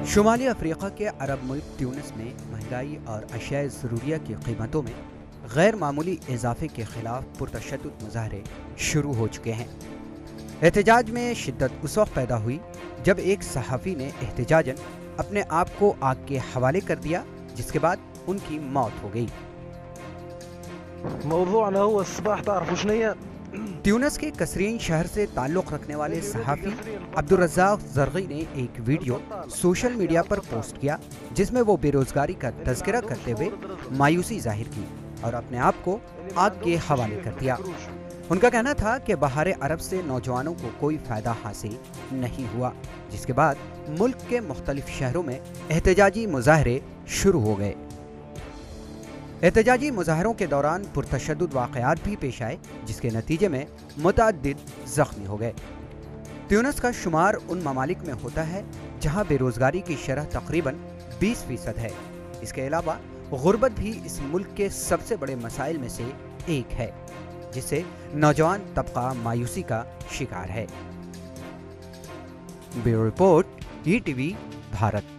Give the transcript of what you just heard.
शुमाली Africa के अरब मुल्क Tunis में महंगाई और अशिया ज़रूरिया की कीमतों में गैर मामूली इजाफे के खिलाफ पुरतशद्दुद मुजाहरे शुरू हो चुके हैं। एहतजाज में शिद्दत उस वक्त पैदा हुई जब एक सहाफ़ी ने एहतजाजन अपने आप को आग के हवाले कर दिया, जिसके बाद उनकी मौत हो गई। ट्यूनिस के कसरीन शहर से ताल्लुक़ रखने वाले सहाफ़ी अब्दुर्रज़्ज़ाक़ ज़रग़ी ने एक वीडियो सोशल मीडिया पर पोस्ट किया, जिसमें वो बेरोज़गारी का तज़किरा करते हुए मायूसी जाहिर की और अपने आप को आग के हवाले कर दिया। उनका कहना था कि बहार अरब से नौजवानों को कोई फ़ायदा हासिल नहीं हुआ, जिसके बाद मुल्क के मुख्तलिफ शहरों में एहतजाजी मुजाहरे शुरू हो गए। एहतजाजी मुजाहरों के दौरान पुरतशद्दुद वाक़यात भी पेश आए, जिसके नतीजे में मुतअद्दिद ज़ख्मी हो गए। ट्यूनिस का शुमार उन ममालिक में होता है जहाँ बेरोज़गारी की शरह तकरीबन 20% है। इसके अलावा गुर्बत भी इस मुल्क के सबसे बड़े मसाइल में से एक है, जिससे नौजवान तबका मायूसी का शिकार है। Bureau report, ETV Bharat.